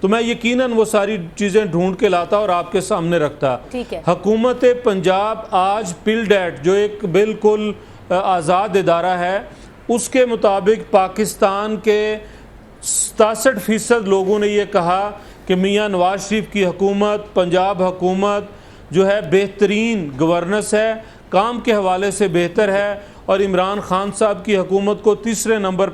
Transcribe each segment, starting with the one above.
تو میں یقیناً وہ ساری چیزیں ڈھونڈ کے لاتا اور آپ کے سامنے رکھتا. حکومت پنجاب آج پلڈ ایٹ جو ایک بالکل آزاد ادارہ ہے اس کے مطابق پاکستان کے 67% لوگوں نے یہ کہا کہ میاں نواز شریف کی حکومت پنجاب حکومت جو ہے بہترین گورننس ہے, کام کے حوالے سے بہتر ہے, اور عمران خان صاحب کی حکومت کو دوسرے نمبر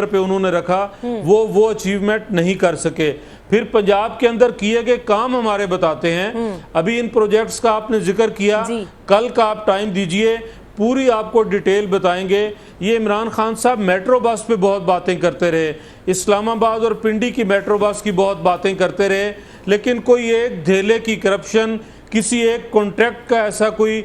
پہ انہوں نے رکھا, وہ اچیومنٹ نہیں کر سکے. پھر پنجاب کے اندر کیے گئے کام ہمارے بتاتے ہیں. ابھی ان پروجیکٹس کا آپ نے ذکر کیا, کل کا آپ ٹائم دیجئے, پوری آپ کو ڈیٹیل بتائیں گے. یہ عمران خان صاحب میٹرو بس پہ بہت باتیں کرتے رہے, اسلام آباد اور پنڈی کی میٹرو بس کی بہت باتیں کرتے رہے, لیکن کوئی ایک دھیلے کی کرپشن, کسی ایک کانٹریکٹ کا ایسا کوئی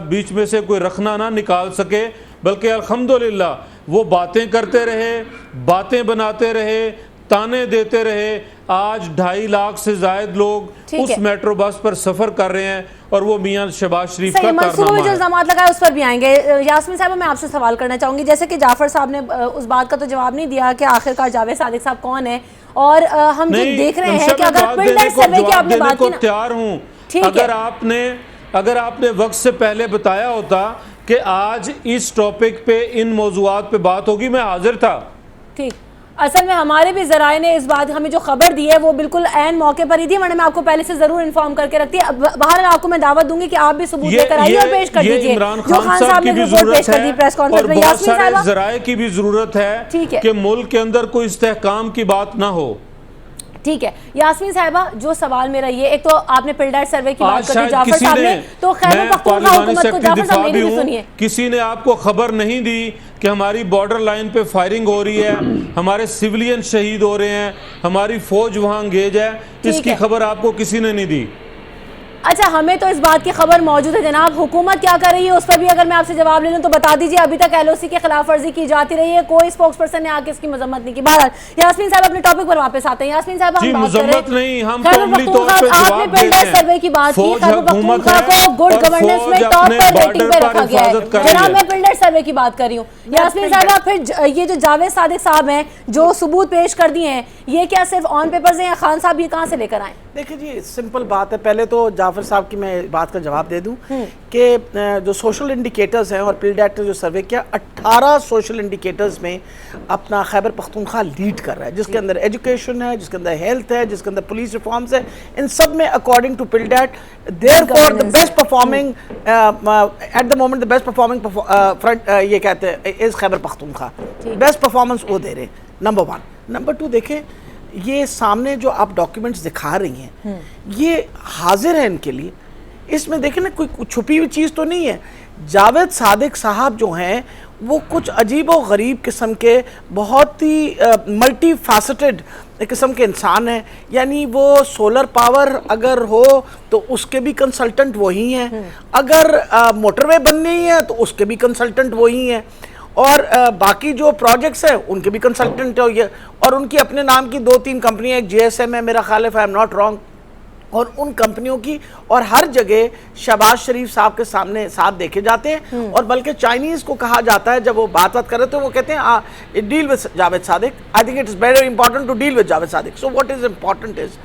بیچ میں سے کوئی رکھنا نہ نکال سکے, بلکہ الحمدللہ وہ باتیں کرتے رہے, باتیں بناتے رہے, تانے دیتے رہے. آج 2.5 لاکھ سے زائد لوگ اس میٹرو بس پر سفر کر رہے ہیں, اور وہ میاں شہباز شریف کا کارنامہ ہے. جو الزامات لگائے اس پر بھی آئیں گے. یاسمین صاحبہ میں آپ سے سوال کرنا چاہوں گی, جیسے کہ جعفر صاحب نے اس بات کا تو جواب نہیں دیا کہ آخرکار جاوید صادق صاحب کون ہے, اور ہم جو دیکھ رہے ہیں کہ اگر پلڈر سروے کی آپ نے بات کی نا, تیار ہوں, اگر آپ نے وقت سے پہلے بتایا ہوتا کہ آج اس ٹاپک پہ ان موضوعات پہ بات ہوگی, میں حاضر تھا. ٹھیک, اصل میں ہمارے بھی ذرائع نے اس بات ہمیں جو خبر دی ہے وہ بالکل عین موقع پر ہی دی, ورنہ میں آپ کو پہلے سے ضرور انفارم کر کے رکھتی ہے. بہرحال آپ کو میں دعوت دوں گی کہ آپ بھی ثبوت لے کر آئیے اور پیش کر دیجئے. عمران خان صاحب کی بھی ضرورت ہے اور بہت سارے ذرائع کی بھی ضرورت ہے کہ ملک کے اندر کوئی استحکام کی بات نہ ہو. ٹھیک ہے یاسمین صاحبہ, جو سوال میرا یہ, ایک تو آپ نے پلڈر سروے کی بات کر دی جعفر صاحب نے, تو خیبر پختونخوا حکومت کو جعفر صاحب میری بھی سنیے. کسی نے آپ کو خبر نہیں دی کہ ہماری بارڈر لائن پہ فائرنگ ہو رہی ہے, ہمارے سیولین شہید ہو رہے ہیں, ہماری فوج وہاں انگیج ہے, اس کی خبر آپ کو کسی نے نہیں دی. اچھا, ہمیں تو اس بات کی خبر موجود ہے جناب. حکومت کیا کر رہی ہے اس پر بھی اگر میں آپ سے جواب لے لوں تو بتا دیجیے. ابھی تک ایل او سی کی خلاف ورزی کی جاتی رہی ہے, کوئی اسپوکس پرسن نے آ کے اس کی مذمت نہیں کی. بہرحال یاسمین صاحب اپنے ٹاپک پر واپس آتے ہیں. یاسمین صاحب ہم بات مذمت نہیں, ہم عملی طور پہ آپ نے پلڈر سروے کی بات کی, خیبر پختونخوا کو گڈ گورننس میں ٹاپ پر ریٹنگ پہ رکھا گیا ہے. جناب میں پلڈر سروے کی بات کر رہی ہوں. یاسمین صاحب پھر یہ جو جاوید صادق صاحب ہیں جو ثبوت پیش کر دیے ہیں, یہ کیا صرف آن پیپرز ہیں یا خان صاحب یہ کہاں سے لے کر آئیں؟ دیکھیں جی, سمپل بات ہے. پہلے تو جعفر صاحب کی میں بات کا جواب دے دوں کہ جو سوشل انڈیکیٹرز ہیں, اور پلڈ ایٹ نے جو سروے کیا, 18 سوشل انڈیکیٹرز میں اپنا خیبر پختونخوا لیڈ کر رہا ہے, جس کے اندر ایجوکیشن ہے, جس کے اندر ہیلتھ ہے, جس کے اندر پولیس ریفارمز ہے. ان سب میں according to pulled at therefore the best performing at the moment the best performing front یہ کہتے ہیں is Khyber Pakhtunkhwa. Best performance وہ دے رہے ہیں, نمبر 1. نمبر 2, دیکھیں یہ سامنے جو آپ ڈاکیومنٹس دکھا رہی ہیں یہ حاضر ہیں ان کے لیے. اس میں دیکھیں نا کوئی چھپی ہوئی چیز تو نہیں ہے. جاوید صادق صاحب جو ہیں وہ کچھ عجیب و غریب قسم کے بہت ہی ملٹی فیسٹڈ قسم کے انسان ہیں. یعنی وہ سولر پاور اگر ہو تو اس کے بھی کنسلٹنٹ وہی ہیں, اگر موٹر وے بننی ہے تو اس کے بھی کنسلٹنٹ وہی ہیں, اور باقی جو پروجیکٹس ہیں ان کے بھی کنسلٹنٹ ہے, اور ان کی اپنے نام کی 2-3 کمپنیاں, ایک جی ایس ایم ہے میرا خیال ہے, if I am not wrong, اور ان کمپنیوں کی, اور ہر جگہ شہباز شریف صاحب کے سامنے ساتھ دیکھے جاتے ہیں. اور بلکہ چائنیز کو کہا جاتا ہے جب وہ بات کر رہے تو وہ کہتے ہیں deal with Javed Sadiq. I think it is very important to deal with Javed Sadiq. So what is important is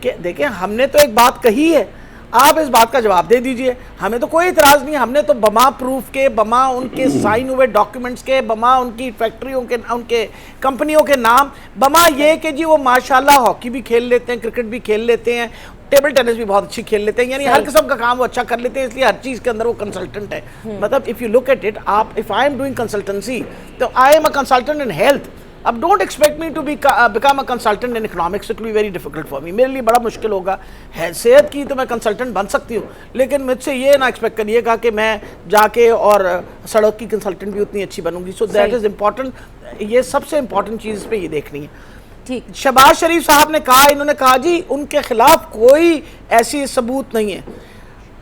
کہ دیکھیں ہم نے تو ایک بات کہی ہے, آپ اس بات کا جواب دے دیجئے. ہمیں تو کوئی اعتراض نہیں, ہم نے تو بما پروف کے, بما ان کے سائن ہوئے ڈاکیومنٹس کے, بما ان کی فیکٹریوں کے, ان کے کمپنیوں کے نام, بما یہ کہ جی وہ ماشاءاللہ ہاکی بھی کھیل لیتے ہیں, کرکٹ بھی کھیل لیتے ہیں, ٹیبل ٹینس بھی بہت اچھی کھیل لیتے ہیں, یعنی ہر قسم کا کام وہ اچھا کر لیتے ہیں, اس لیے ہر چیز کے اندر وہ کنسلٹنٹ ہے. مطلب if you look at it, if I am doing consultancy, تو I am a consultant in health. اب don't expect me to become a consultant in economics. It will be very difficult for me. میرے لیے بڑا مشکل ہوگا. صحت کی تو میں کنسلٹنٹ بن سکتی ہوں, لیکن مجھ سے یہ نہ ایکسپیکٹ کریے گا کہ میں جا کے اور سڑک کی کنسلٹنٹ بھی اتنی اچھی بنوں گی. So that is important. یہ سب سے امپورٹنٹ چیز پہ یہ دیکھنی ہے. شہباز شریف صاحب نے کہا, انہوں نے کہا جی ان کے خلاف کوئی ایسی ثبوت نہیں ہے.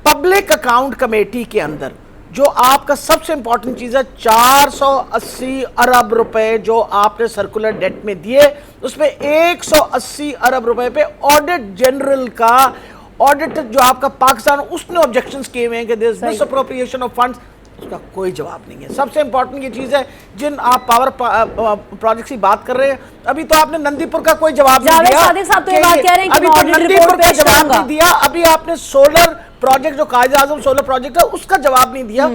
پبلک اکاؤنٹ کمیٹی کے اندر جو آپ کا سب سے امپورٹنٹ چیز ہے, 480 ارب روپے جو آپ نے سرکولر ڈیٹ میں دیے, اس میں 180 ارب روپے پہ آڈٹ جنرل کا آڈٹ جو آپ کا پاکستان, اس نے آبجیکشنز کیے ہوئے ہیں کہ there is misappropriation of funds. اس کا کوئی جواب نہیں ہے. سب سے امپورٹنٹ یہ چیز ہے جن آپ پاور پروجیکٹس کی بات کر رہے ہیں, ابھی تو آپ نے نندی پور کا کوئی جواب نہیں دیا. جاوید صادق صاحب تو یہ بات کہہ رہے ہیں کہ ابھی میں تو آڈٹ نندی رپورٹ پور کا پیش جواب کروں گا. نہیں دیا. ابھی آپ نے سولر پروجیکٹ جو قائد اعظم سولر پروجیکٹ ہے اس کا جواب نہیں دیا.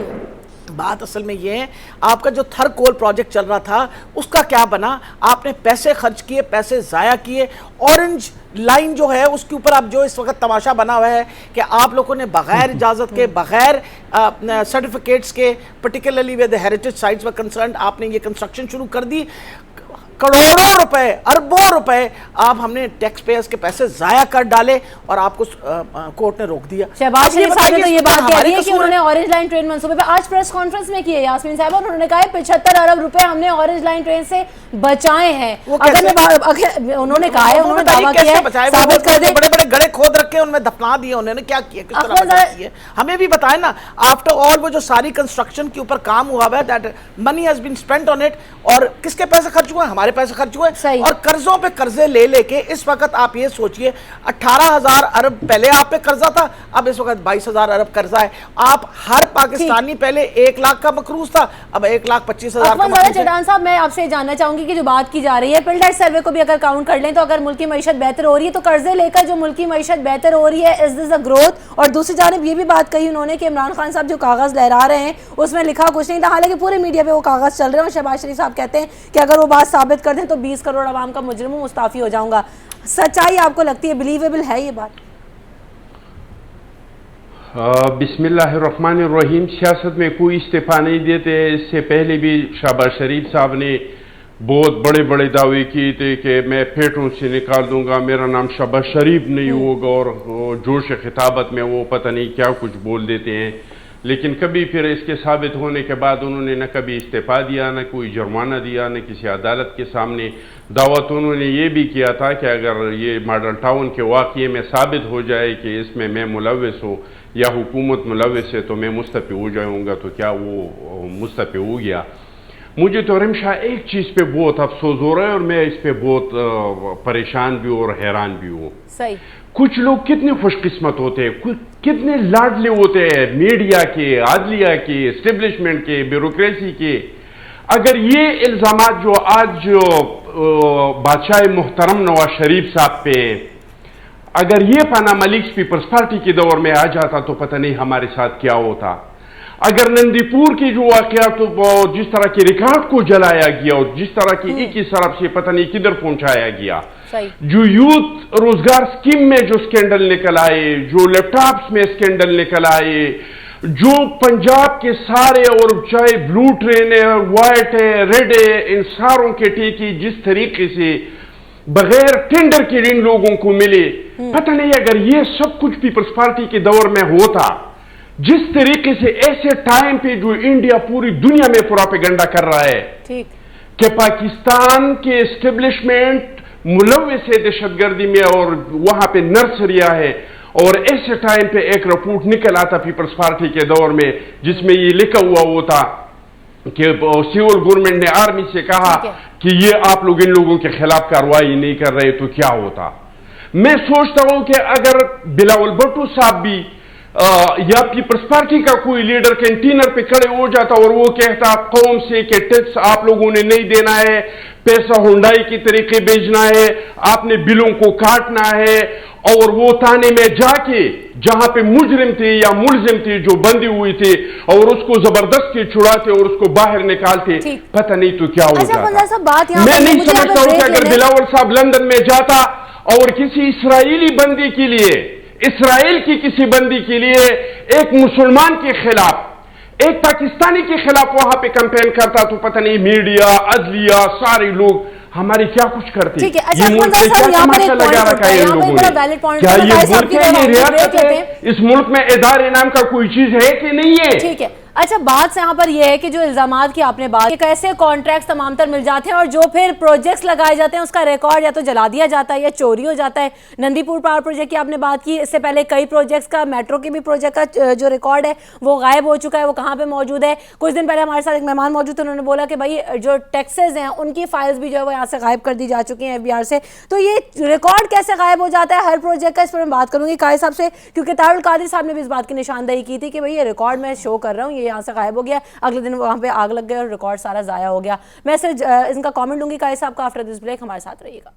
بات اصل میں یہ ہے آپ کا جو تھر کول پروجیکٹ چل رہا تھا اس کا کیا بنا؟ آپ نے پیسے خرچ کیے, پیسے ضائع کیے. اورنج لائن جو ہے اس کے اوپر اب جو اس وقت تماشا بنا ہوا ہے کہ آپ لوگوں نے بغیر اجازت کے, بغیر سرٹیفکیٹس کے, particularly where the heritage sites were concerned, آپ نے یہ کنسٹرکشن شروع کر دی. کروڑوں روپے, اربوں روپے آپ ہم نے ٹیکس پیئرز کے پیسے ضائع کر ڈالے اور آپ کو کورٹ نے روک دیا. شہباز شریف صاحب نے تو یہ بات کہہ دی ہے کہ انہوں نے اورنج لائن ٹرین منصوبے پہ آج پریس کانفرنس میں کی ہے یاسمین صاحب, انہوں نے کہا ہے 75 ارب روپے ہم نے اورنج لائن ٹرین سے بچائے ہیں. اگر انہوں نے کہا ہے, انہوں نے دعویٰ کیا ہے, ثابت کر دیں. بڑے بڑے گڑے کھود رکھے ان میں دفنا دیے, انہوں نے کیا کیا, کس طرح بچا کیا, ہمیں بھی بتائیں نا. آفٹر آل وہ جو ساری کنسٹرکشن کے اوپر کام ہوا ہے, that money has been spent on it, اور کس کے پیسے خرچ ہوئے ہیں؟ ہمارے پیسے خرچ ہوئے. اور قرضوں پہ قرضے لے لے کے اس وقت آپ یہ سوچئے 18,000 ارب پہلے آپ پہ قرضہ تھا, اب اس وقت 22,000 ارب قرضہ ہے. آپ ہر پاکستانی پہلے 1 لاکھ کا مقروض تھا, اب 1,25,000 کا مقروض ہے. چٹان صاحب میں آپ سے جاننا چاہوں گی کہ جو بات کی جا رہی ہے پلڈیٹ سروے کو بھی اگر کاؤنٹ کر لیں تو اگر ملکی معیشت بہتر ہو رہی ہے تو قرضے لے کر جو ملکی معیشت بہتر ہو رہی ہے, از دس اے گروتھ؟ اور دوسری جانب یہ بھی بات کہی انہوں نے کہ عمران خان صاحب جو کاغذ لہرا رہے ہیں اس میں لکھا کچھ نہیں تھا, حالانکہ پورے میڈیا پہ وہ کاغذ چل رہے ہیں, اور شہباز شریف صاحب کہتے ہیں کہ اگر وہ بات ثابت کر دیں تو 20 کروڑ عوام کا مجرم ہوں, مستعفی ہو جاؤں گا. سچائی آپ کو لگتی ہے, بلیویبل ہے یہ بات؟ بسم اللہ الرحمن الرحیم. سیاست میں کوئی استعفیٰ نہیں دیتے. اس سے پہلے بھی شہباز شریف صاحب نے بہت بڑے بڑے دعوے کیے تھے کہ میں پیٹوں سے نکال دوں گا, میرا نام شہباز شریف نہیں ہوگا, اور جوش خطابت میں وہ پتہ نہیں کیا کچھ بول دیتے ہیں. لیکن کبھی پھر اس کے ثابت ہونے کے بعد انہوں نے نہ کبھی استعفیٰ دیا, نہ کوئی جرمانہ دیا, نہ کسی عدالت کے سامنے. دعوت انہوں نے یہ بھی کیا تھا کہ اگر یہ ماڈل ٹاؤن کے واقعے میں ثابت ہو جائے کہ اس میں میں ملوث ہوں یا حکومت ملوث ہے تو میں مستعفی ہو جاؤں گا. تو کیا وہ مستعفی ہو گیا؟ مجھے تو رمشا ایک چیز پہ بہت افسوس ہو رہا ہے, اور میں اس پہ بہت پریشان بھی ہوں اور حیران بھی ہوں. صحیح. کچھ لوگ کتنے خوش قسمت ہوتے ہیں, کتنے لاڈلے ہوتے ہیں میڈیا کے, عدلیہ کے, اسٹیبلشمنٹ کے, بیوروکریسی کے. اگر یہ الزامات جو آج بادشاہ محترم نواز شریف صاحب پہ, اگر یہ پاناما لیکس پیپلز پارٹی کے دور میں آ جاتا تو پتہ نہیں ہمارے ساتھ کیا ہوتا. اگر نندی پور کی جو واقعات جس طرح کے ریکارڈ کو جلایا گیا اور جس طرح کی ایک ہی طرف سے پتہ نہیں کدھر پہنچایا گیا, جو یوتھ روزگار سکیم میں جو سکینڈل نکل آئے, جو لیپ ٹاپس میں سکینڈل نکل آئے, جو پنجاب کے سارے, اور چاہے بلو ٹرین ہے, وائٹ ہے, ریڈ ہے, ان ساروں کے ٹیکی جس طریقے سے بغیر ٹینڈر کے ان لوگوں کو ملے, پتہ نہیں اگر یہ سب کچھ پیپلز پارٹی کے دور میں ہوتا, جس طریقے سے ایسے ٹائم پہ جو انڈیا پوری دنیا میں پروپیگنڈا کر رہا ہے کہ پاکستان کے اسٹیبلشمنٹ ملوث ہے دہشت گردی میں اور وہاں پہ نرسریاں ہے, اور ایسے ٹائم پہ ایک رپورٹ نکل آتا پیپلز پارٹی کے دور میں جس میں یہ لکھا ہوا ہوتا کہ سول گورنمنٹ نے آرمی سے کہا کہ یہ آپ لوگ ان لوگوں کے خلاف کارروائی نہیں کر رہے, تو کیا ہوتا. میں سوچتا ہوں کہ اگر بلاول بھٹو صاحب بھی یا پیپلز پارٹی کا کوئی لیڈر کینٹینر پہ کھڑے ہو جاتا اور وہ کہتا قوم سے کہ ٹیکس آپ لوگوں نے نہیں دینا ہے, پیسہ ہنڈائی کے طریقے بھیجنا ہے, آپ نے بلوں کو کاٹنا ہے, اور وہ تانے میں جا کے جہاں پہ مجرم تھے یا ملزم تھے جو بندی ہوئی تھے اور اس کو زبردستی چھڑاتے اور اس کو باہر نکالتے, پتہ نہیں تو کیا ہو جاتا. میں نہیں سمجھتا ہوں کہ اگر بلاول صاحب لندن میں جاتا اور کسی اسرائیلی بندی کے لیے, اسرائیل کی کسی بندی کے لیے, ایک مسلمان کے خلاف, ایک پاکستانی کے خلاف وہاں پہ کمپین کرتا, تو پتہ نہیں میڈیا, عدلیہ, سارے لوگ ہمارے کیا کچھ کرتے. یہ ملک میں کیا تماشا لگا رکھا ہے ان لوگوں نے؟ کیا یہ ملک ہے, یہ ریاست ہے؟ اس ملک میں ادارے نام کا کوئی چیز ہے کہ نہیں ہے؟ ٹھیک ہے. اچھا بات سے یہاں پر یہ ہے کہ جو الزامات کی آپ نے بات, کیسے کانٹریکٹس تمام تر مل جاتے ہیں اور جو پھر پروجیکٹس لگائے جاتے ہیں اس کا ریکارڈ یا تو جلا دیا جاتا ہے یا چوری ہو جاتا ہے. نندی پور پاور پروجیکٹ کی آپ نے بات کی, اس سے پہلے کئی پروجیکٹس کا, میٹرو کے بھی پروجیکٹ کا جو ریکارڈ ہے وہ غائب ہو چکا ہے, وہ کہاں پہ موجود ہے. کچھ دن پہلے ہمارے ساتھ ایک مہمان موجود تھے, انہوں نے بولا کہ بھائی جو ٹیکسز ہیں ان کی فائلز بھی جو ہے وہ یہاں سے غائب کر دی جا چکی ہیں FBR سے. تو یہ ریکارڈ کیسے غائب ہو جاتا ہے ہر پروجیکٹ کا, اس پر میں بات کروں گی قائد صاحب سے, کیونکہ طاہر القادری صاحب نے بھی اس بات کی نشاندہی کی تھی کہ بھائی یہ ریکارڈ میں شو کر رہا ہوں, یہ یہاں سے غائب ہو گیا, اگلے دن وہاں پہ آگ لگ گئی اور ریکارڈ سارا ضائع ہو گیا. میں صرف ان کا کامنٹ لوں گی قاری صاحب کا. آفٹر دس بریک ہمارے ساتھ رہیے گا.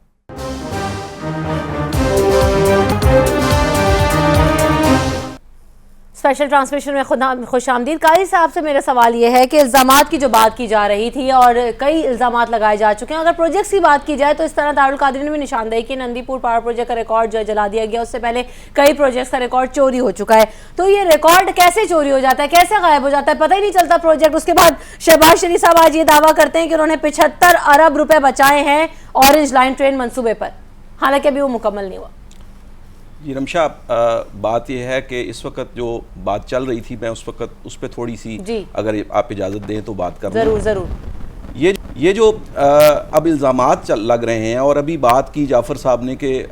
اسپیشل ٹرانسمیشن میں خوش آمدید. قاری صاحب سے میرا سوال یہ ہے کہ الزامات کی جو بات کی جا رہی تھی اور کئی الزامات لگائے جا چکے ہیں, اگر پروجیکٹس کی بات کی جائے تو اس طرح دارالقادری نے بھی نشاندہی کی, نندی پور پاور پروجیکٹ کا ریکارڈ جو ہے جلا دیا گیا, اس سے پہلے کئی پروجیکٹس کا ریکارڈ چوری ہو چکا ہے. تو یہ ریکارڈ کیسے چوری ہو جاتا ہے, کیسے غائب ہو جاتا ہے, پتہ ہی نہیں چلتا پروجیکٹ. اس کے بعد شہباز شریف صاحب آج یہ دعویٰ کرتے ہیں کہ انہوں نے 75 ارب روپے بچائے ہیں اورنج لائن ٹرین منصوبے پر, حالانکہ ابھی وہ مکمل نہیں ہوا. جی رمشا, بات یہ ہے کہ اس وقت جو بات چل رہی تھی, میں اس وقت اس پہ تھوڑی سی اگر آپ اجازت دیں تو بات کروں. ضرور ضرور. یہ جو اب الزامات لگ رہے ہیں, اور ابھی بات کی جعفر صاحب نے کہ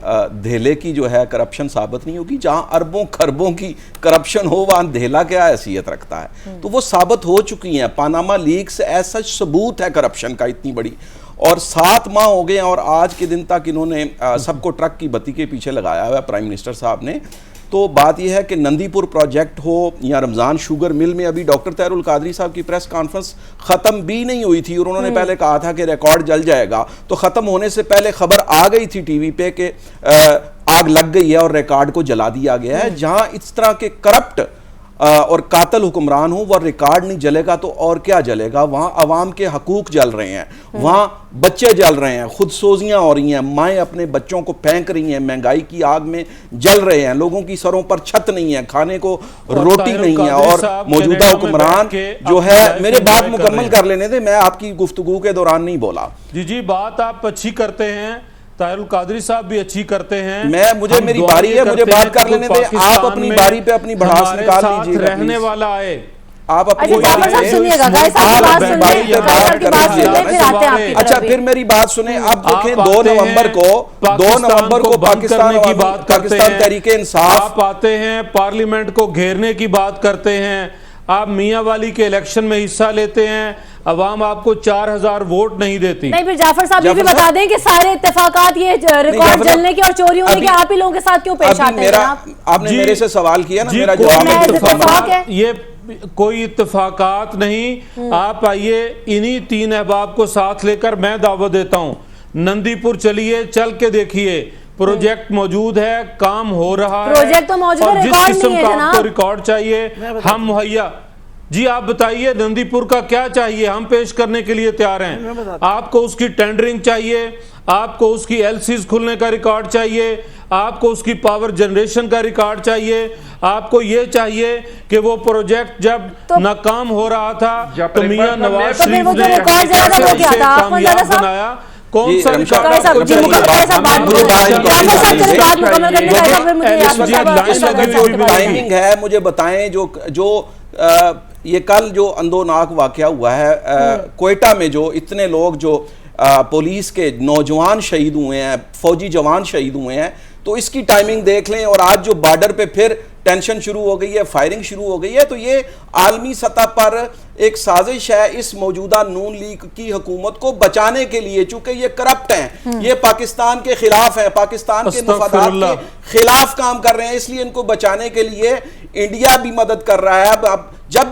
دھیلے کی جو ہے کرپشن ثابت نہیں ہوگی. جہاں اربوں خربوں کی کرپشن ہو وہاں دھیلا کیا حیثیت رکھتا ہے, تو وہ ثابت ہو چکی ہیں. پاناما لیکس ایسا ثبوت ہے کرپشن کا اتنی بڑی, اور 7 ماہ ہو گئے ہیں اور آج کے دن تک انہوں نے سب کو ٹرک کی بتی کے پیچھے لگایا ہوا ہے پرائم منسٹر صاحب نے. تو بات یہ ہے کہ نندی پور پروجیکٹ ہو یا رمضان شوگر مل میں ابھی ڈاکٹر طاہر القادری صاحب کی پریس کانفرنس ختم بھی نہیں ہوئی تھی, اور انہوں نے پہلے کہا تھا کہ ریکارڈ جل جائے گا. تو ختم ہونے سے پہلے خبر آ گئی تھی ٹی وی پہ کہ آگ لگ گئی ہے اور ریکارڈ کو جلا دیا گیا ہے. جہاں اس طرح کے کرپٹ اور قاتل حکمران ہوں, وہ ریکارڈ نہیں جلے گا تو اور کیا جلے گا. وہاں عوام کے حقوق جل رہے ہیں, وہاں بچے جل رہے ہیں, خود سوزیاں ہو رہی ہیں, مائیں اپنے بچوں کو پھینک رہی ہیں, مہنگائی کی آگ میں جل رہے ہیں, لوگوں کی سروں پر چھت نہیں ہے, کھانے کو روٹی نہیں ہے. اور موجودہ حکمران جو ہے, میرے بات مکمل کر لینے دیں, میں آپ کی گفتگو کے دوران نہیں بولا. جی بات آپ اچھی کرتے ہیں, طاہر القادری صاحب بھی اچھی کرتے ہیں. مجھے میری باری ہے, مجھے بات کر لینے دیں. آپ اپنی باری پہ اپنی بڑھاس نکال لیجیے گا, رہنے والا آئے. آپ اپنی اچھا پھر میری بات سنیں. اب دیکھیں 2 نومبر کو پاکستان تحریک انصاف, آپ آتے ہیں پارلیمنٹ کو گھیرنے کی بات کرتے ہیں, آپ میاں والی کے الیکشن میں حصہ لیتے ہیں, عوام آپ کو 4000 ووٹ نہیں دیتی. نہیں پھر جعفر صاحب یہ بھی بتا دیں کہ سارے اتفاقات یہ ریکارڈ جلنے کے اور چوری ہونے کے آپ ہی لوگوں کے ساتھ کیوں پیش آتے ہیں؟ آپ نے میرے سے سوال کیا نا, میرا جواب یہ کوئی اتفاقات نہیں. آپ آئیے, انہی 3 احباب کو ساتھ لے کر میں دعوت دیتا ہوں, نندی پور چلیے, چل کے دیکھیے, پروجیکٹ موجود ہے, کام ہو رہا ہے, پروجیکٹ تو موجود ہے, اور جس قسم کا آپ کو ریکارڈ چاہیے ہم مہیا. جی آپ بتائیے نندی پور کا کیا چاہیے, ہم پیش کرنے کے لیے تیار ہیں. آپ کو اس کی ٹینڈرنگ چاہیے, آپ کو اس کی ایل سیز کھلنے کا ریکارڈ چاہیے, آپ کو اس کی پاور جنریشن کا ریکارڈ چاہیے, آپ کو یہ چاہیے کہ وہ پروجیکٹ جب ناکام ہو رہا تھا تو میاں نواز شریف نے اسے کامیاب بنایا. کون سا ٹائمنگ ہے, مجھے بتائیں. جو یہ کل جو اندوناک واقعہ ہوا ہے کوئٹہ میں, جو اتنے لوگ جو پولیس کے نوجوان شہید ہوئے ہیں, فوجی جوان شہید ہوئے ہیں, تو اس کی ٹائمنگ دیکھ لیں. اور آج جو بارڈر پہ پھر ٹینشن شروع ہو گئی ہے, فائرنگ شروع ہو گئی ہے, تو یہ عالمی سطح پر ایک سازش ہے اس موجودہ نون لیگ کی حکومت کو بچانے کے لیے, چونکہ یہ کرپٹ ہیں, یہ پاکستان کے خلاف ہیں, پاکستان کے مفادات کے خلاف کام کر رہے ہیں, اس لیے ان کو بچانے کے لیے انڈیا بھی مدد کر رہا ہے. اب جب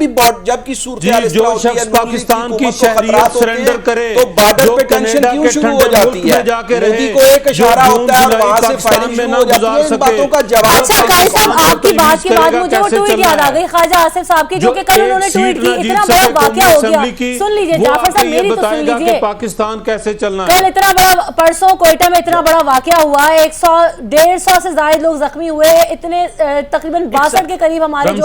کی صورتحال اس طرح ہوتی ہے, پاکستان کی شہریت سرنڈر کرے, تو بارڈر پہ ٹینشن کیوں شروع ہو جاتی ہے؟ مودی کو ایک اشارہ ہوتا ہے اور وہاں سے فائرنگ شروع ہو جاتی ہے. ان باتوں کا جواب. اچھا قاری صاحب, آپ کی بات کے بعد مجھے وہ ٹویٹ یاد آ گئی خواجہ آصف صاحب کی, جو کہ کل انہوں نے ٹویٹ کی. اتنا بڑا واقعہ ہو گیا, سن لیجئے جعفر صاحب, میری تو سن لیجئے. پاکستان کیسے چلنا ہے. کل اتنا بڑا, پرسوں کوئٹہ میں اتنا بڑا واقعہ ہوا, 100-150 سے زائد لوگ زخمی ہوئے, اتنے تقریباً 62 کے قریب ہمارے جو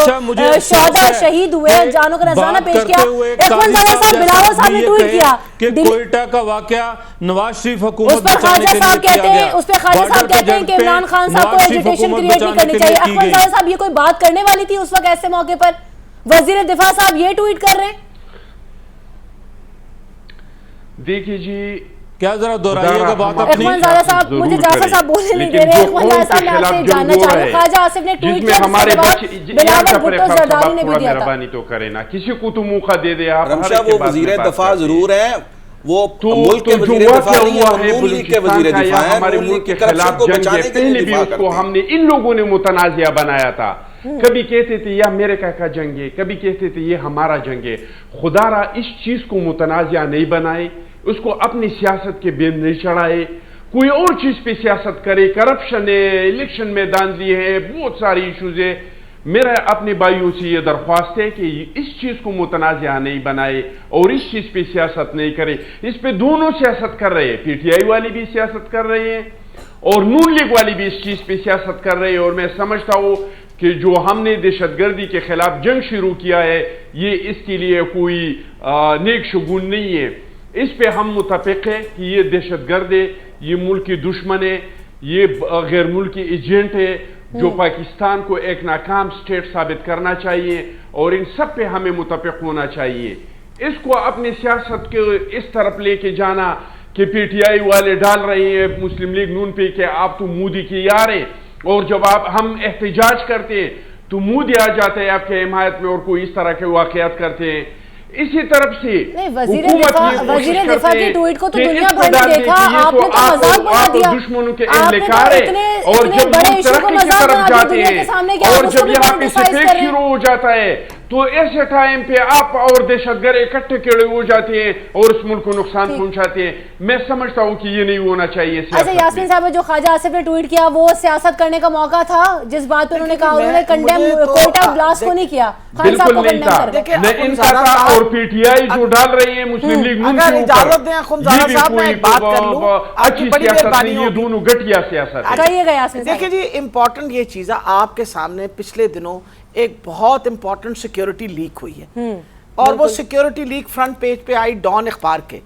شہداء شہید ہوئے, جانوں کا نذرانہ پیش کیا. اخوان زادہ صاحب, بلاول صاحب نے ٹویٹ کیا کہ کوئٹہ کا واقعہ نواز شریف حکومت اس پر خواجہ صاحب کہتے ہیں, اس پہ خواجہ صاحب کہتے ہیں کہ عمران خان صاحب کو ایجیٹیشن کریٹ نہیں کرنی چاہیے. اخوان زادہ صاحب یہ کوئی بات کرنے والی تھی اس وقت ایسے موقع پر؟ وزیر دفاع صاحب یہ ٹویٹ کر رہے ہیں. دیکھیے جی, کیا ذرا دہرائیے گا بات اپنی. اخوان زادہ صاحب, مجھے جعفر صاحب بولنے نہیں دے رہے. اخوان زادہ صاحب, میں آپ سے جاننا چاہ رہا ہوں, خواجہ آصف نے ٹویٹ کیا بلاول بھٹو زرداری نے بھی دیا تھا. مہربانی تو کرے نا, کسی کو تو موقع دے دے. آپ رمشا وہ وزیر دفاع ضرور ہیں, وہ ملک کے وزیر دفاع نہیں ہیں, وہ نون لیگ کے وزیر دفاع ہیں. ہمارے ملک کے خلاف جنگ ہے, پہلے بھی اس کو ہم نے ان لوگوں نے متنازعہ بنایا تھا. کبھی کہتے تھے یہ امریکہ کا جنگ ہے، کبھی کہتے تھے یہ ہمارا جنگ ہے. خدا را اس چیز کو متنازع نہیں بنائے، اس کو اپنی سیاست کے بین نہیں چڑھائے، کوئی اور چیز پہ سیاست کرے. کرپشن ہے، الیکشن میں داندلی ہے، بہت ساری ایشوز ہے. میرا اپنے بھائیوں سے یہ درخواست ہے کہ اس چیز کو متنازع نہیں بنائے اور اس چیز پہ سیاست نہیں کرے. اس پہ دونوں سیاست کر رہے ہیں، پی ٹی آئی والی بھی سیاست کر رہے ہیں اور نون لیگ والی بھی اس چیز پہ سیاست کر رہے ہیں. اور میں سمجھتا ہوں کہ جو ہم نے دہشت گردی کے خلاف جنگ شروع کیا ہے یہ اس کے لیے کوئی نیک شگون نہیں ہے. اس پہ ہم متفق ہیں کہ یہ دہشت گرد ہے، یہ ملک کی دشمن ہے، یہ غیر ملکی ایجنٹ ہے جو پاکستان کو ایک ناکام سٹیٹ ثابت کرنا چاہیے، اور ان سب پہ ہمیں متفق ہونا چاہیے. اس کو اپنی سیاست کے اس طرف لے کے جانا کہ پی ٹی آئی والے ڈال رہے ہیں مسلم لیگ نون پہ کہ آپ تو مودی کی یار ہیں، اور جب ہم احتجاج کرتے ہیں تو مودی آ جاتا ہے آپ کے حمایت میں اور کوئی اس طرح کے واقعات کرتے ہیں. اسی طرف سے وزیر دفاع کی ٹویٹ کو تو دنیا بھر نے دیکھا، آپ نے تو مذاق بنا دیا. دشمنوں کے اہلکار ہے، اور جب ترقی کی طرف جاتے ہیں اور جب یہاں پہ سفید شروع ہو جاتا ہے تو ایسے ٹائم پہ آپ اور دہشت گرد اکٹھے کھڑے ہو جاتے ہیں اور اس ملک کو نقصان پہنچاتے ہیں. میں سمجھتا ہوں کہ یہ نہیں ہونا چاہیے. اچھا یاسمین صاحب، جو خواجہ آصف نے ٹویٹ کیا وہ سیاست کرنے کا موقع تھا، جس بات پہ انہوں نے کہا انہوں نے کنڈیم کوئٹہ بلاسٹ کو نہیں کیا، خان صاحب کو بالکل نہیں تھا. نہ ان کا تھا، اور پی ٹی آئی جو ڈال رہی ہے مسلم لیگ نون کے اجازت دیں خمزادہ صاحب میں ایک بات کر لوں، اچھی سیاست نہیں، یہ دونوں گھٹیا سیاست ہے. کہیے گا یاسمین صاحب. دیکھیں جی، امپورٹنٹ یہ چیز ہے، آپ کے سامنے پچھلے دنوں ایک بہت امپورٹنٹ سیکیورٹی لیک ہوئی ہے، اور وہ سیکیورٹی لیک فرنٹ پیج پہ آئی ڈان اخبار کے.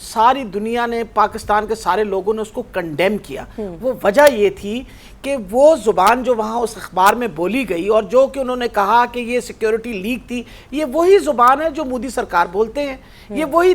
ساری دنیا نے، پاکستان کے سارے لوگوں نے اس کو کنڈیم کیا. وہ وجہ یہ تھی کہ وہ زبان جو وہاں اس اخبار میں بولی گئی اور جو کہ انہوں نے کہا کہ یہ سیکیورٹی لیک تھی، یہ وہی زبان ہے جو مودی سرکار بولتے ہیں، یہ وہی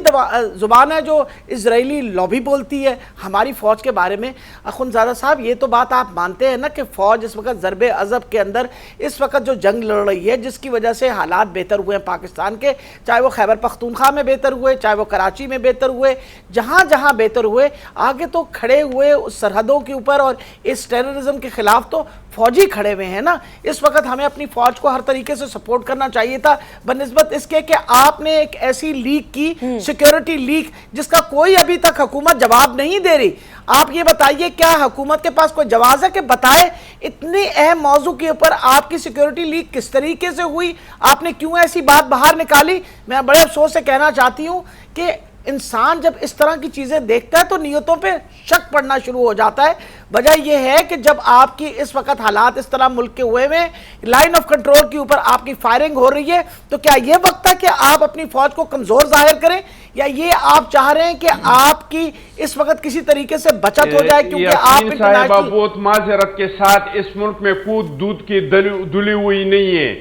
زبان ہے جو اسرائیلی لابی بولتی ہے ہماری فوج کے بارے میں. اخونزادہ صاحب، یہ تو بات آپ مانتے ہیں نا کہ فوج اس وقت ضرب عضب کے اندر اس وقت جو جنگ لڑ رہی ہے، جس کی وجہ سے حالات بہتر ہوئے ہیں پاکستان کے، چاہے وہ خیبر پختونخوا میں بہتر ہوئے، چاہے وہ کراچی میں بہتر ہوئے، جہاں جہاں بہتر ہوئے، آگے تو کھڑے ہوئے اس سرحدوں کے اوپر اور اس ٹیررزم کے خلاف تو فوجی کھڑے ہوئے ہیں نا. اس وقت ہمیں اپنی فوج کو ہر طریقے سے سپورٹ کرنا چاہیے تھا، بنسبت اس کے کہ آپ نے ایک ایسی لیک کی، سیکیورٹی لیک، جس کا کوئی ابھی تک حکومت جواب نہیں دے رہی. آپ یہ بتائیے کیا حکومت کے پاس کوئی جواز ہے کہ بتائے اتنی اہم موضوع کے اوپر آپ کی سیکیورٹی لیک کس طریقے سے ہوئی، آپ نے کیوں ایسی بات باہر نکالی؟ میں بڑے افسوس سے کہنا چاہتی ہوں کہ انسان جب اس طرح کی چیزیں دیکھتا ہے تو نیتوں پہ شک پڑنا شروع ہو جاتا ہے. وجہ یہ ہے کہ جب آپ کی اس وقت حالات اس طرح ملک کے ہوئے میں لائن آف کنٹرول کے اوپر آپ کی فائرنگ ہو رہی ہے، تو کیا یہ وقت ہے کہ آپ اپنی فوج کو کمزور ظاہر کریں، یا یہ آپ چاہ رہے ہیں کہ آپ کی اس وقت کسی طریقے سے بچت ہو جائے؟ کیونکہ آپ صاحبہ بہت معذرت کے ساتھ اس ملک میں خود دودھ کی دلی ہوئی نہیں ہے.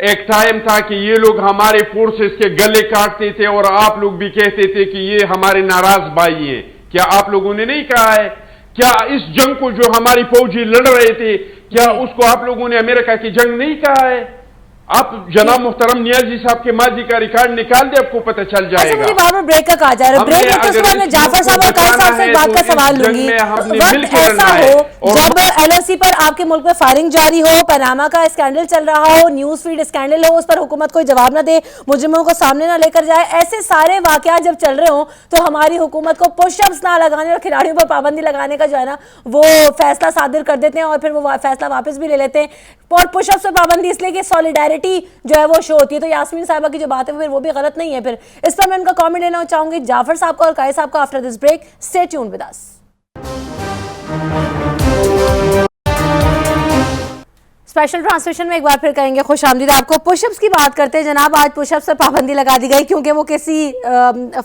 ایک ٹائم تھا کہ یہ لوگ ہمارے فورسز کے گلے کاٹتے تھے اور آپ لوگ بھی کہتے تھے کہ یہ ہمارے ناراض بھائی ہیں. کیا آپ لوگوں نے نہیں کہا ہے؟ کیا اس جنگ کو جو ہماری فوجی لڑ رہے تھے، کیا اس کو آپ لوگوں نے امریکہ کی جنگ نہیں کہا ہے؟ آپ جناب محترم نیازی صاحب کے ماضی کا ریکارڈ نکال دے، آپ کو پتہ چل جائے گا. مجھے بار بار بریک کا کہا جا رہا ہے، بریک میں تو میں جعفر صاحب اور قائد صاحب سے ایک بات کا سوال لوں گی. وقت ایسا ہو جب ایل او سی پر آپ کے ملک میں فائرنگ جاری ہو، پاناما کا اسکینڈل چل رہا ہو، نیوز فیڈ اسکینڈل ہو، اس پر حکومت کوئی جواب نہ دے، مجرموں کو سامنے نہ لے کر جائے، ایسے سارے واقعات جب چل رہے ہوں تو ہماری حکومت کو پش اپس نہ لگانے اور کھلاڑیوں پر پابندی لگانے کا جو ہے نا وہ فیصلہ صادر کر دیتے ہیں اور پھر وہ فیصلہ واپس بھی لے لیتے ہیں. اور پش اپس پر پابندی اس لیے کہ سولیڈیرٹی جو ہے وہ شو ہوتی ہے. تو یاسمین صاحبہ کی جو بات ہے پھر وہ بھی غلط نہیں ہے. پھر اس پر میں ان کا کامنٹ لینا چاہوں گی جعفر صاحب کا اور قائد صاحب کا after this break. Stay tuned with us. Special translation میں ایک بار پھر کہیں گے خوش آمدید آپ کو. پش اپس کی بات کرتے ہیں جناب. آج پش اپس پر پابندی لگا دی گئی کیونکہ وہ کسی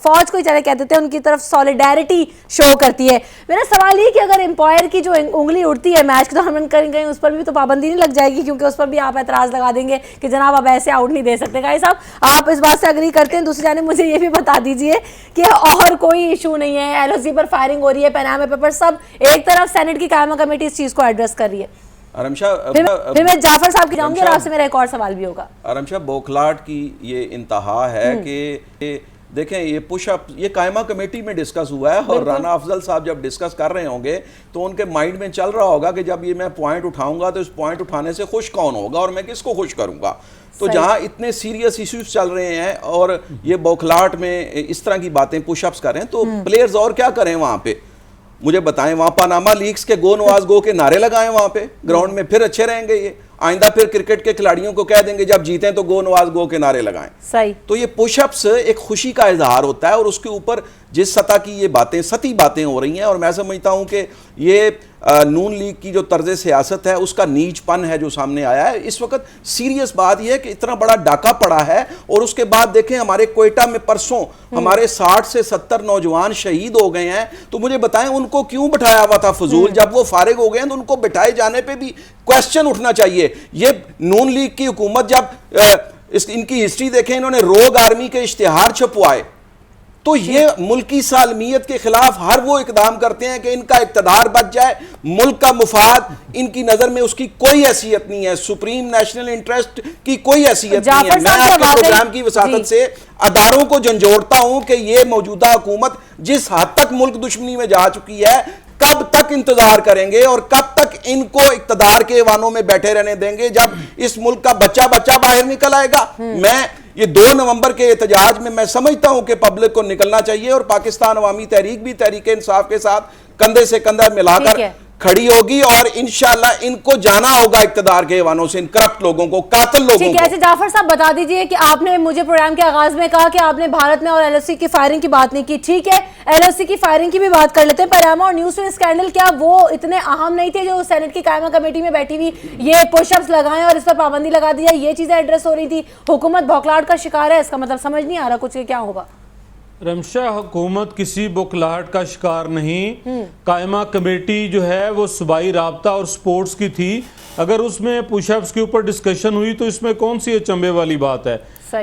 فوج کو چلے کہتے تھے ان کی طرف سولیڈیرٹی شو کرتی ہے. میرا سوال یہ کہ اگر امپائر کی جو انگلی اڑتی ہے میچ کے دوران کریں گے اس پر بھی تو پابندی نہیں لگ جائے گی؟ کیونکہ اس پر بھی آپ اعتراض لگا دیں گے کہ جناب آپ ایسے آؤٹ نہیں دے سکتے. قائد صاحب آپ اس بات سے اگری کرتے ہیں؟ دوسری جانب مجھے یہ بھی بتا دیجئے کہ اور کوئی ایشو نہیں ہے، ایل او سی پر فائرنگ ہو رہی ہے، پاناما پیپرز، سب ایک طرف سینٹ کی قائمہ کمیٹی اس چیز کو ایڈریس کر رہی ہے. پھر میں جعفر صاحب کی جاؤں گی اور آپ سے میرا ایک اور سوال بھی ہوگا. آرم شاہ، بوکھلاٹ کی یہ انتہا ہے کہ دیکھیں یہ پش اپ یہ قائمہ کمیٹی میں ڈسکس ہوا ہے اور رانا افضل صاحب جب ڈسکس کر رہے ہوں گے تو ان کے مائنڈ میں چل رہا ہوگا کہ جب یہ میں پوائنٹ اٹھاؤں گا تو اس پوائنٹ اٹھانے سے خوش کون ہوگا اور میں کس کو خوش کروں گا. تو جہاں اتنے سیریس ایشوز چل رہے ہیں اور یہ بوکھلاٹ میں اس طرح کی باتیں پش اپس کریں تو پلیئرز اور کیا کریں وہاں پہ, مجھے بتائیں. وہاں پاناما لیگز کے گو نواز گو کے نعرے لگائیں وہاں پہ گراؤنڈ میں, پھر اچھے رہیں گے. یہ آئندہ پھر کرکٹ کے کھلاڑیوں کو کہہ دیں گے جب جیتیں تو گو نواز گو کے نعرے لگائیں. صحیح. تو یہ پش اپس ایک خوشی کا اظہار ہوتا ہے اور اس کے اوپر جس سطح کی یہ باتیں سطحی باتیں ہو رہی ہیں, اور میں سمجھتا ہوں کہ یہ نون لیگ کی جو طرز سیاست ہے اس کا نیچ پن ہے جو سامنے آیا ہے. اس وقت سیریس بات یہ ہے کہ اتنا بڑا ڈاکہ پڑا ہے اور اس کے بعد دیکھیں ہمارے کوئٹہ میں پرسوں ہمارے 60 سے 70 نوجوان شہید ہو گئے ہیں. تو مجھے بتائیں ان کو کیوں بٹھایا ہوا تھا فضول؟ جب وہ فارغ ہو گئے ہیں تو ان کو بٹھائے جانے پہ بھی کوسچن اٹھنا چاہیے. یہ نون لیگ کی حکومت جب ان کی ہسٹری دیکھیں, انہوں نے روگ آرمی کے اشتہار چھپوائے, تو یہ ملکی سالمیت کے خلاف ہر وہ اقدام کرتے ہیں کہ ان کا اقتدار بچ جائے. ملک کا مفاد ان کی نظر میں اس کی کوئی حیثیت نہیں ہے, سپریم نیشنل انٹرسٹ کی کوئی حیثیت نہیں ہے. میں آپ کے پروگرام کی وساطت سے اداروں کو جھنجھوڑتا ہوں کہ یہ موجودہ حکومت جس حد تک ملک دشمنی میں جا چکی ہے, کب تک انتظار کریں گے اور کب تک ان کو اقتدار کے ایوانوں میں بیٹھے رہنے دیں گے جب اس ملک کا بچہ باہر نکل آئے گا. میں یہ 2 نومبر کے احتجاج میں سمجھتا ہوں کہ پبلک کو نکلنا چاہیے اور پاکستان عوامی تحریک بھی تحریک انصاف کے ساتھ کندھے سے کندھا ملا کر کھڑی ہوگی اور انشاءاللہ ان کو جانا ہوگا اقتدار کے ایوانوں سے, ان کرپٹ لوگوں کو, قاتل لوگوں کو. ٹھیک ہے. جعفر صاحب بتا دیجئے کہ آپ نے مجھے پروگرام کے آغاز میں کہا کہ آپ نے بھارت میں اور ایل او سی کی فائرنگ کی بات نہیں کی. ٹھیک ہے, ایل او سی کی فائرنگ کی بھی بات کر لیتے ہیں. پیراما اور نیوز فیڈ اسکینڈل کیا وہ اتنے اہم نہیں تھے جو سینٹ کی قائمہ کمیٹی میں بیٹھی ہوئی یہ پش اپس لگائیں اور اس پر پابندی لگا دی جائے, یہ چیزیں ایڈریس ہو رہی تھی؟ حکومت بھوکلاٹ کا شکار ہے, اس کا مطلب سمجھ نہیں آ رہا کچھ کہ کیا ہوگا. رمشا, حکومت کسی بوکھلاہٹ کا شکار نہیں. قائمہ کمیٹی جو ہے وہ صوبائی رابطہ اور سپورٹس کی تھی. اگر اس میں پش اپس کے اوپر ڈسکشن ہوئی تو اس میں کون سی اچنبے والی بات ہے؟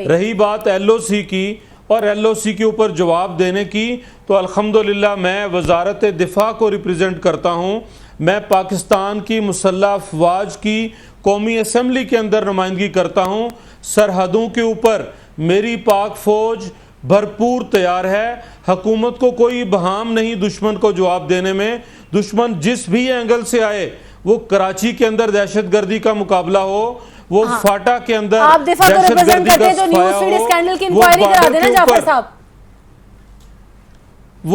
رہی بات ایل او سی کی اور ایل او سی کے اوپر جواب دینے کی, تو الحمدللہ میں وزارت دفاع کو ریپریزنٹ کرتا ہوں. میں پاکستان کی مسلح افواج کی قومی اسمبلی کے اندر نمائندگی کرتا ہوں. سرحدوں کے اوپر میری پاک فوج بھرپور تیار ہے. حکومت کو کوئی بہام نہیں دشمن کو جواب دینے میں. دشمن جس بھی اینگل سے آئے, وہ کراچی کے اندر دہشت گردی کا مقابلہ ہو, وہ فاٹا کے اندر دہشت گردی کا صفایا ہو,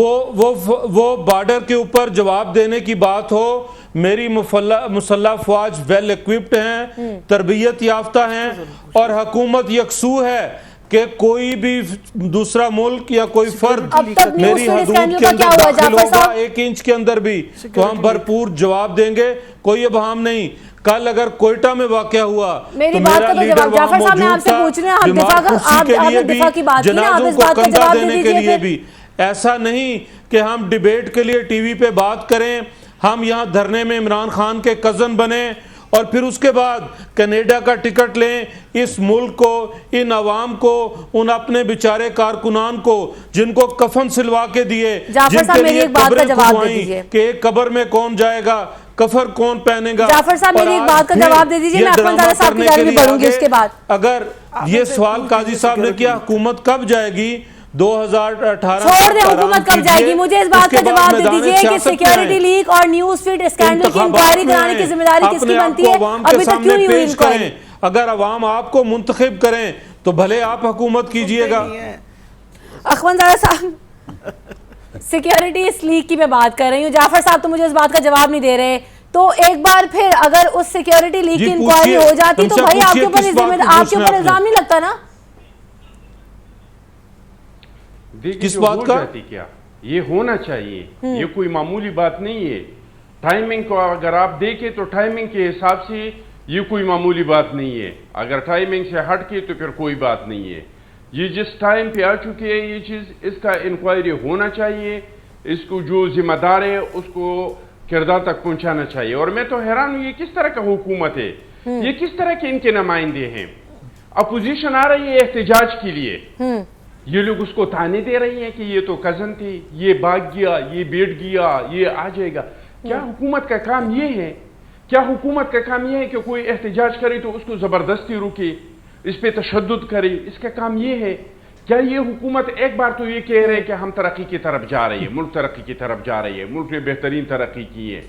وہ بارڈر کے اوپر جواب دینے کی بات ہو. میری مسلح افواج ویل ایکوپڈ ہیں, تربیت یافتہ ہیں اور حکومت یکسو ہے کہ کوئی بھی دوسرا ملک یا کوئی فرد میری حدود کے اندر داخل ہوگا 1 انچ کے اندر بھی تو ہم بھرپور جواب دیں گے. کوئی ابہام نہیں. کل اگر کوئٹہ میں واقعہ ہوا تو میرا لیڈر وہاں موجود تھا, دماغ خوشی کے لیے بھی, جنازوں کو کندھا دینے کے لیے بھی. ایسا نہیں کہ ہم ڈیبیٹ کے لیے ٹی وی پہ بات کریں, ہم یہاں دھرنے میں عمران خان کے کزن بنیں اور پھر اس کے بعد کینیڈا کا ٹکٹ لیں. اس ملک کو, ان عوام کو, ان اپنے بیچارے کارکنان کو جن کو کفن سلوا کے دیے, جن کے لیے قبریں کھدوائیں کہ ایک قبر میں کون جائے گا, کفر کون پہنے گا. جعفر صاحب میری ایک بات کا جواب دے دیجئے, میں احمد زادہ صاحب کی جانب بھی بڑھوں گی اس کے بعد. اگر یہ سوال قاضی صاحب نے کیا حکومت کب جائے گی 2018 چھوڑ دیں حکومت کب جائے گی, مجھے اس بات کا جواب دے دیجئے کہ سیکیورٹی لیک اور نیوز فیڈ اسکینڈل کی انکوائری کرانے کی ذمہ داری کس کی بنتی ہے؟ ابھی تک کیوں نہیں ہوئی انکوائری؟ اگر عوام آپ کو منتخب کریں تو بھلے آپ حکومت کیجئے گا. احمد زادہ صاحب سیکیورٹی اس لیک کی میں بات کر رہی ہوں, جعفر صاحب تو مجھے اس بات کا جواب نہیں دے رہے. تو ایک بار پھر اگر اس سیکیورٹی لیک کی انکوائری ہو جاتی تو بھائی آپ کے اوپر الزام نہیں لگتا نا؟ کس بات کا؟ کیا یہ ہونا چاہیے, یہ کوئی معمولی بات نہیں ہے. ٹائمنگ کو اگر آپ دیکھیں تو ٹائمنگ کے حساب سے یہ کوئی معمولی بات نہیں ہے. اگر ٹائمنگ سے ہٹ کے تو پھر کوئی بات نہیں ہے. یہ جس ٹائم پہ آ چکی ہے یہ چیز, اس کا انکوائری ہونا چاہیے. اس کو جو ذمہ دار ہے اس کو کردار تک پہنچانا چاہیے. اور میں تو حیران ہوں یہ کس طرح کا حکومت ہے, یہ کس طرح کے ان کے نمائندے ہیں. اپوزیشن آ رہی ہے احتجاج کے لیے, یہ لوگ اس کو تانے دے رہی ہیں کہ یہ تو کزن تھی, یہ بھاگ گیا, یہ بیٹھ گیا, یہ آ جائے گا. کیا حکومت کا کام یہ ہے؟ کیا حکومت کا کام یہ ہے کہ کوئی احتجاج کرے تو اس کو زبردستی روکے, اس پہ تشدد کرے؟ اس کا کام یہ ہے کیا یہ حکومت ایک بار تو یہ کہہ رہے ہیں کہ ہم ترقی کی طرف جا رہی ہے، ملک ترقی کی طرف جا رہی ہے، ملک نے بہترین ترقی کی ہے،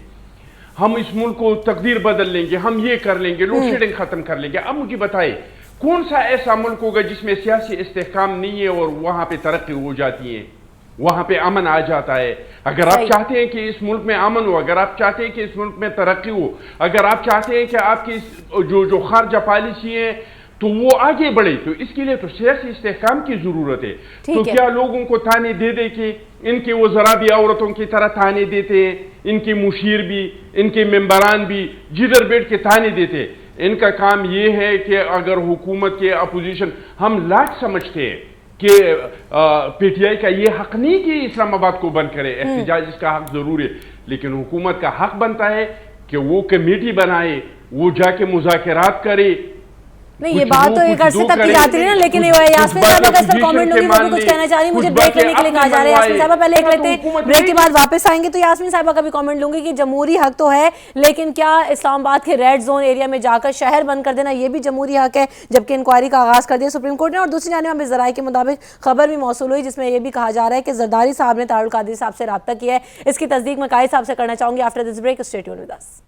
ہم اس ملک کو تقدیر بدل لیں گے، ہم یہ کر لیں گے، لوڈ شیڈنگ ختم کر لیں گے. اب مجھے بتائے کون سا ایسا ملک ہوگا جس میں سیاسی استحکام نہیں ہے اور وہاں پہ ترقی ہو جاتی ہے، وہاں پہ امن آ جاتا ہے؟ اگر آپ چاہتے ہیں کہ اس ملک میں امن ہو، اگر آپ چاہتے ہیں کہ اس ملک میں ترقی ہو، اگر آپ چاہتے ہیں کہ آپ کی جو خارجہ پالیسی ہے تو وہ آگے بڑھے، تو اس کے لیے تو سیاسی استحکام کی ضرورت ہے. تو کیا لوگوں کو تانے دے دے کہ ان کے وزراء بھی عورتوں کی طرح تانے دیتے ہیں، ان کے مشیر بھی، ان کے ممبران بھی جدھر بیٹھ کے تانے دیتے؟ ان کا کام یہ ہے کہ اگر حکومت کے اپوزیشن، ہم لاکھ سمجھتے ہیں کہ پی ٹی آئی کا یہ حق نہیں کہ اسلام آباد کو بند کرے، احتجاج اس کا حق ضرور ہے، لیکن حکومت کا حق بنتا ہے کہ وہ کمیٹی بنائے، وہ جا کے مذاکرات کرے. نہیں یہ بات تو ایک عرصے تک کی جاتی رہی نا، لیکن یاسمین صاحبہ کا اس پر کامنٹ ہوگی، وہ بھی کچھ کہنا چاہ رہی ہیں. مجھے بریک لینے کے لیے کہا جا رہا ہے. یاسمین صاحبہ پہلے ایک لیتے ہیں، بریک کے بعد واپس آئیں گے. تو یاسمین صاحبہ کا بھی کامنٹ لوں گی کہ جمہوری حق تو ہے، لیکن کیا اسلام آباد کے ریڈ زون ایریا میں جا کر شہر بند کر دینا یہ بھی جمہوری حق ہے، جبکہ انکوائری کا آغاز کر دیا سپریم کورٹ نے؟ اور دوسری جانب ہمیں ذرائع کے مطابق خبر بھی موصول ہوئی جس میں یہ بھی کہا جا رہا ہے کہ زرداری صاحب نے طاہر القادری صاحب سے رابطہ کیا ہے. اس کی تصدیق میں قائد صاحب سے کرنا چاہوں گی. After this break stay tuned with us.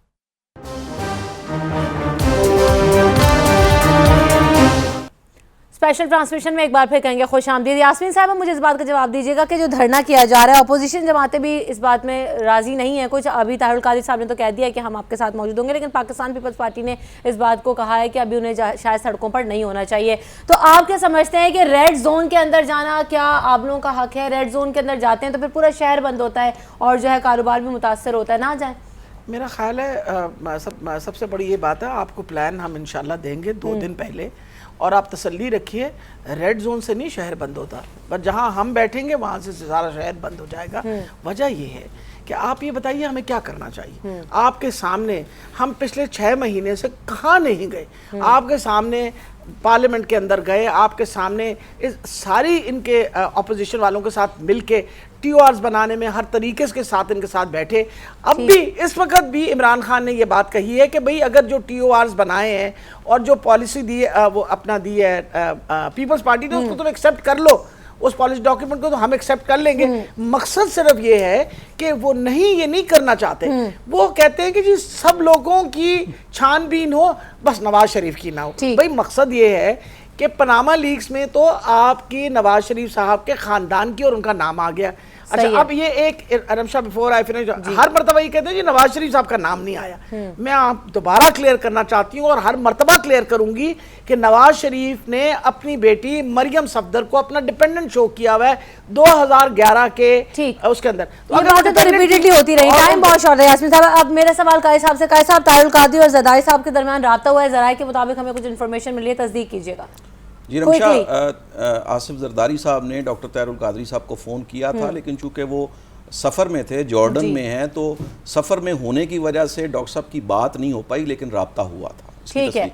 Special transmission میں ایک بار پھر کہیں گے خوش آمدید. یاسمین صاحبہ مجھے اس بات کا جواب دیجیے گا کہ جو دھرنا کیا جا رہا ہے، اپوزیشن جماعتیں بھی اس بات میں راضی نہیں ہیں کچھ. ابھی طاہر القادری صاحب نے تو کہہ دیا ہے کہ ہم آپ کے ساتھ موجود ہوں گے، لیکن پاکستان پیپلز پارٹی نے اس بات کو کہا ہے کہ ابھی انہیں شاید سڑکوں پر نہیں ہونا چاہیے. تو آپ کیا سمجھتے ہیں کہ ریڈ زون کے اندر جانا کیا آپ لوگوں کا حق ہے؟ ریڈ زون کے اندر جاتے ہیں تو پھر پورا شہر بند ہوتا ہے اور جو ہے کاروبار بھی متاثر ہوتا ہے، نہ جائیں؟ میرا خیال ہے سب سے بڑی یہ بات ہے، آپ کو پلان ہم انشاءاللہ دیں گے 2 دن پہلے، اور آپ تسلی رکھیے ریڈ زون سے نہیں شہر بند ہوتا، بس جہاں ہم بیٹھیں گے وہاں سے سارا شہر بند ہو جائے گا. وجہ یہ ہے کہ آپ یہ بتائیے ہمیں کیا کرنا چاہیے. آپ کے سامنے ہم پچھلے 6 مہینے سے کہاں نہیں گئے، آپ کے سامنے پارلیمنٹ کے اندر گئے، آپ کے سامنے ساری ان کے اپوزیشن والوں کے ساتھ مل کے ٹی او آرز بنانے میں ہر طریقے کے ساتھ ان کے ساتھ بیٹھے. اب بھی اس وقت بھی عمران خان نے یہ بات کہی ہے کہ بھئی اگر جو ٹی او آرز بنائے ہیں اور جو پالیسی دی ہے وہ اپنا دی ہے پیپلز پارٹی نے، اس کو تم ایکسیپٹ کر لو، اس پالیسی ڈاکیومنٹ کو تو ہم ایکسیپٹ کر لیں گے. مقصد صرف یہ ہے کہ وہ یہ نہیں کرنا چاہتے. وہ کہتے ہیں کہ جی سب لوگوں کی چھان بین ہو، بس نواز شریف کی نہ ہو. بھئی مقصد یہ ہے کہ پاناما لیکس میں تو آپ کی نواز شریف صاحب کے خاندان کی اور ان کا نام آ گیا. اچھا اب یہ ایک رمشا بفور آئی فنش ہر مرتبہ یہ کہتے ہیں جی نواز شریف صاحب کا نام نہیں آیا. میں آپ دوبارہ کلیئر کرنا چاہتی ہوں اور ہر مرتبہ کلیئر کروں گی کہ نواز شریف نے اپنی بیٹی مریم صفدر کو اپنا ڈیپینڈنٹ شو کیا ہوا ہے 2011 کے اس کے اندر. یہ باتیں تو ریپیٹڈلی ہوتی رہی. ٹائم بہت شارٹ ہے یاسمین صاحب. اب میرا سوال قائد صاحب سے، قائد صاحب طاہر القادری اور زرداری صاحب کے درمیان رابطہ ہوا ہے، ذرائع کے مطابق ہمیں کچھ انفارمیشن ملی ہے، تصدیق کیجیے گا. جی رمشا، آصف زرداری صاحب نے ڈاکٹر طاہر القادری صاحب کو فون کیا تھا، لیکن چونکہ وہ سفر میں تھے، جارڈن میں ہیں، تو سفر میں ہونے کی وجہ سے ڈاکٹر صاحب کی بات نہیں ہو پائی، لیکن رابطہ ہوا تھا. ٹھیک ہے.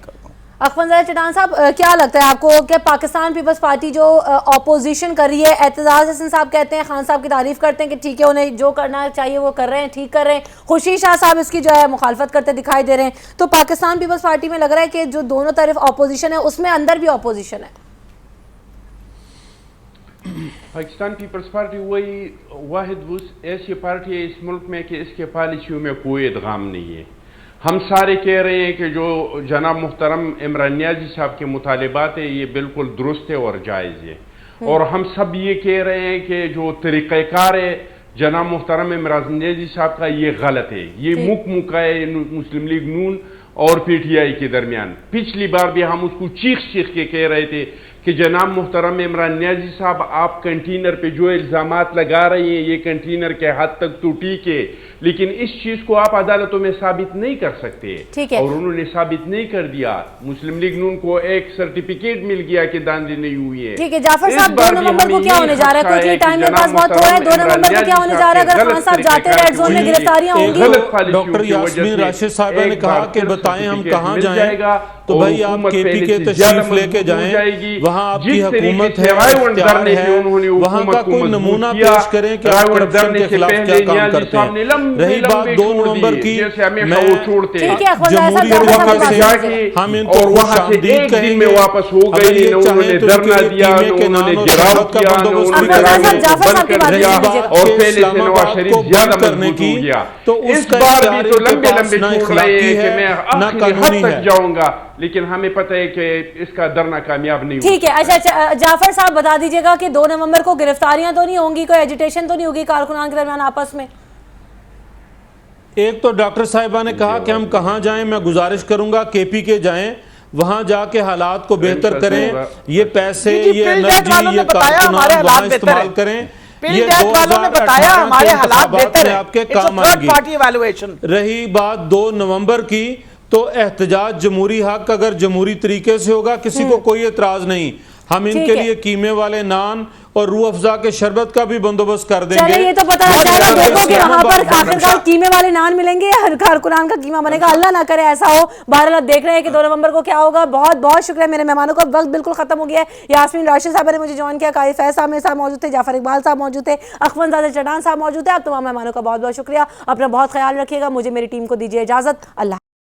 اخوان چٹان صاحب کیا لگتا ہے آپ کو کہ پاکستان پیپلز پارٹی جو اپوزیشن کر رہی ہے، اعتزاز حسن صاحب کہتے ہیں، خان صاحب کی تعریف کرتے ہیں کہ ٹھیک ہے انہیں جو کرنا چاہیے وہ کر رہے ہیں، ٹھیک کر رہے ہیں، خورشید شاہ صاحب اس کی جو ہے مخالفت کرتے دکھائی دے رہے ہیں، تو پاکستان پیپلز پارٹی میں لگ رہا ہے کہ جو دونوں طرف اپوزیشن ہے اس میں اندر بھی اپوزیشن ہے؟ پاکستان پیپلز پارٹی وہی واحد ایسی پارٹی ہے اس ملک میں کہ اس کے پالیسیوں میں کوئی ادغام نہیں ہے. ہم سارے کہہ رہے ہیں کہ جو جناب محترم عمران نیازی صاحب کے مطالبات ہیں یہ بالکل درست ہے اور جائز ہے، اور ہم سب یہ کہہ رہے ہیں کہ جو طریقہ کار ہے جناب محترم عمران نیازی صاحب کا یہ غلط ہے. یہ مکہ ہے مسلم لیگ نون اور پی ٹی آئی کے درمیان. پچھلی بار بھی ہم اس کو چیخ کے کہہ رہے تھے کہ جناب محترم عمران نیازی صاحب آپ کنٹینر پہ جو الزامات لگا رہے ہیں یہ کنٹینر کے حد تک تو ٹھیک ہے، لیکن اس چیز کو آپ عدالتوں میں ثابت نہیں کر سکتے، اور انہوں نے ثابت نہیں کر دیا. مسلم لیگ نون کو ایک سرٹیفکیٹ مل گیا کہ داندلی نہیں ہوئی ہے. ٹھیک ہے جعفر صاحب، 2 نومبر کو کیا ہونے جا رہا ہے؟ کوئی ٹائم میرے پاس بہت تھوڑا ہے. 2 نومبر کو کیا ہونے جا رہا ہے؟ اگر خان صاحب جاتے ہیں ریڈ زون میں گرفتاریاں ہوں گی. ڈاکٹر یاسمین راشد صاحبہ نے کہا کہ بتائیں ہم کہاں جائیں. تو بھائی آپ کے پی کے تشریف لے کے جائیں, وہاں آپ کی حکومت ہے, اختیار ہے, وہاں کا کوئی نمونہ پیش کریں کہ آپ کرپشن کے خلاف کیا کام کرتے ہیں. رہی بات 2 نومبر کی, میں جمہوریت وقت سے ہم ان کو خوش آمدید کہیں گے. اگر یہ چاہیں تو ان کے لیے قیمے کے نان و شربت کا بندوبست بھی کریں گے. رہی بات کہ اسلام آباد کو بند کرنے کی, تو اس کا اختیار ان کے پاس نہ اخلاقی ہے نہ قانونی ہے. لیکن ہمیں پتہ ہے کہ اس کا دھرنا کامیاب نہیں ہوگا. ٹھیک ہے. اچھا جعفر صاحب بتا دیجئے گا کہ 2 نومبر کو گرفتاریاں تو نہیں ہوں گی, کوئی ایجیٹیشن تو نہیں ہوگی کارکنان کے درمیان آپس میں؟ ایک تو ڈاکٹر صاحبہ نے کہا کہ ہم کہاں جائیں, میں گزارش کروں گا کے پی کے جائیں, وہاں جا کے حالات کو بہتر کریں. یہ پیسے, یہ انرجی, یہ کارکنان وہاں استعمال کریں. یہ 2018 کے انتخابات میں آپ کے کام آئے گی. رہی بات 2 نومبر کی, تو احتجاج جمہوری حق اگر جمہوری طریقے سے ہوگا کسی کو کوئی اعتراض نہیں. ہم ان کے لیے قیمے والے نان اور روح افزا کے شربت کا بھی بندوبست کر دیں گے. چلے یہ تو پتہ ہے دیکھو کہ وہاں پر آخرکار قیمے والے نان ملیں گے یا ہر کارکنان کا قیمہ بنے گا, اللہ نہ کرے ایسا ہو. بہرحال آپ دیکھ رہے ہیں کہ 2 نومبر کو کیا ہوگا. بہت بہت شکریہ میرے مہمانوں کا, وقت بالکل ختم ہو گیا ہے. یاسمین راشد صاحب نے مجھے جوائن کیا, قاری فیض صاحب میرے ساتھ موجود تھے, جعفر اقبال صاحب موجود تھے, اخوان زادہ چٹان صاحب موجود تھے. آپ تمام مہمانوں کا بہت بہت شکریہ. اپنا بہت خیال رکھیے گا. مجھے میری ٹیم کو دیجیے اجازت. اللہ.